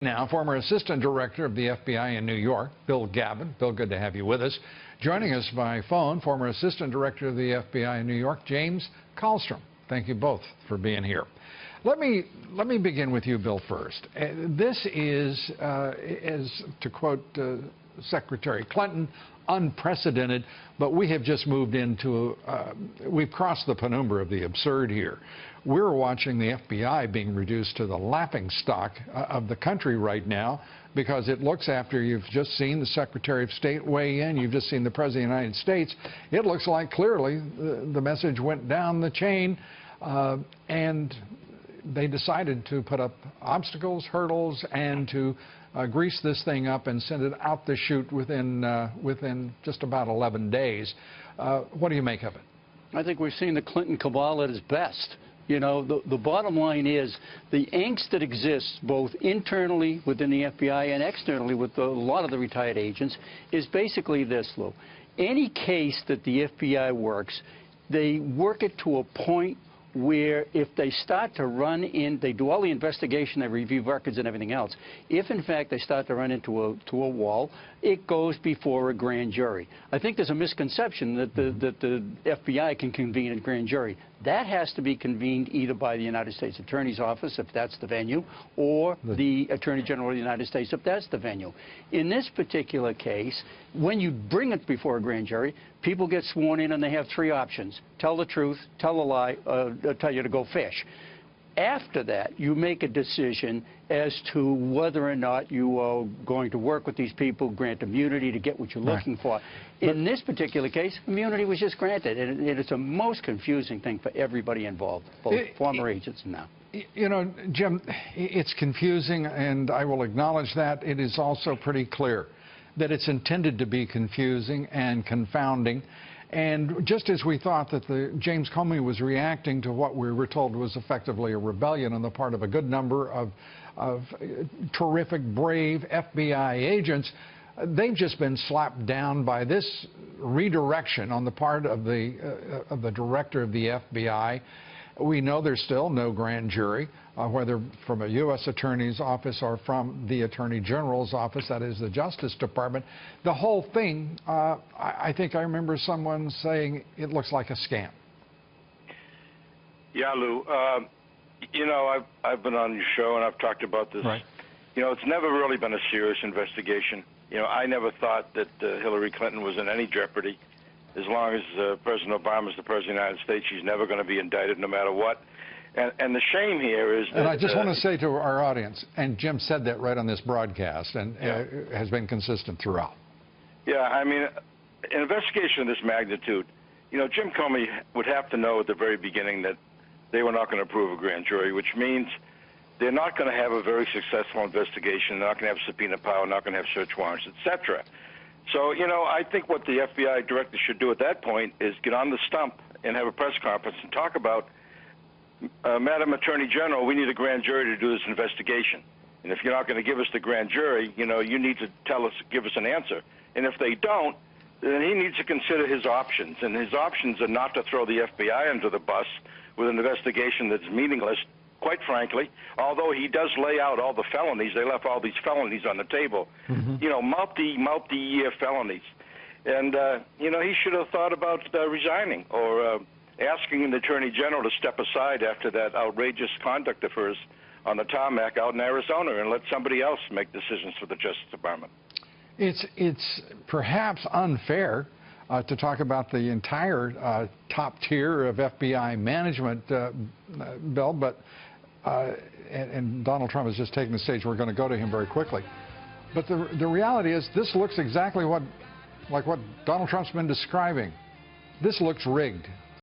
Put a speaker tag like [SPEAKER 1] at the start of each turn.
[SPEAKER 1] Now, former assistant director of the FBI in New York, Bill Gavin. Bill, good to have you with us. Joining us by phone, former assistant director of the FBI in New York, James Kallstrom. Thank you both for being here. Let me begin with you, Bill, first. This is, as to quote Secretary Clinton, unprecedented, but we have just moved into, we've crossed the penumbra of the absurd here. We're watching the FBI being reduced to the laughingstock of the country right now, because it looks, after you've just seen the Secretary of State weigh in, you've just seen the President of the United States, it looks like clearly the message went down the chain, and they decided to put up obstacles, hurdles, and to grease this thing up and send it out the chute within just about 11 days. What do you make of it?
[SPEAKER 2] I think we've seen the Clinton cabal at its best. You know, the bottom line is the angst that exists both internally within the FBI and externally with a lot of the retired agents is basically this, Lou. Any case that the FBI works, they work it to a point where if they start to run in, they do all the investigation, they review records and everything else. If, in fact, they start to run into a wall, it goes before a grand jury. I think there's a misconception that the FBI can convene a grand jury. That has to be convened either by the United States Attorney's Office, if that's the venue, or the Attorney General of the United States, if that's the venue. In this particular case, when you bring it before a grand jury, people get sworn in and they have three options: tell the truth, tell a lie, tell you to go fish. After that, you make a decision as to whether or not you are going to work with these people, grant immunity to get what you're looking for. In this particular case, immunity was just granted, and it's a most confusing thing for everybody involved, both former agents and now.
[SPEAKER 1] You know, Jim, it's confusing, and I will acknowledge that. It is also pretty clear that it's intended to be confusing and confounding. And just as we thought that James Comey was reacting to what we were told was effectively a rebellion on the part of a good number of terrific, brave FBI agents, they've just been slapped down by this redirection on the part of the director of the FBI. We know there's still no grand jury, whether from a U.S. Attorney's Office or from the Attorney General's office, that is the Justice Department. The whole thing, I think I remember someone saying it looks like a scam.
[SPEAKER 3] Yeah, Lou. You know, I've been on your show and I've talked about this.
[SPEAKER 1] Right.
[SPEAKER 3] You know, it's never really been a serious investigation. You know, I never thought that Hillary Clinton was in any jeopardy. As long as President Obama is the President of the United States, she's never going to be indicted no matter what. And the shame here is that...
[SPEAKER 1] And I just want to say to our audience, and Jim said that right on this broadcast, and has been consistent throughout.
[SPEAKER 3] Yeah, I mean, an investigation of this magnitude, you know, Jim Comey would have to know at the very beginning that they were not going to approve a grand jury, which means they're not going to have a very successful investigation, they're not going to have subpoena power, not going to have search warrants, etc. So, you know, I think what the FBI director should do at that point is get on the stump and have a press conference and talk about, Madam Attorney General, we need a grand jury to do this investigation. And if you're not going to give us the grand jury, you know, you need to give us an answer. And if they don't, then he needs to consider his options. And his options are not to throw the FBI under the bus with an investigation that's meaningless, quite frankly, although he does lay out all the felonies. They left all these felonies on the table, you know, multi-year felonies. And, you know, he should have thought about resigning or asking the Attorney General to step aside after that outrageous conduct of hers on the tarmac out in Arizona and let somebody else make decisions for the Justice Department.
[SPEAKER 1] It's perhaps unfair to talk about the entire top tier of FBI management, Bill, but and Donald Trump has just taken the stage. We're going to go to him very quickly. But the reality is this looks exactly like what Donald Trump's been describing. This looks rigged.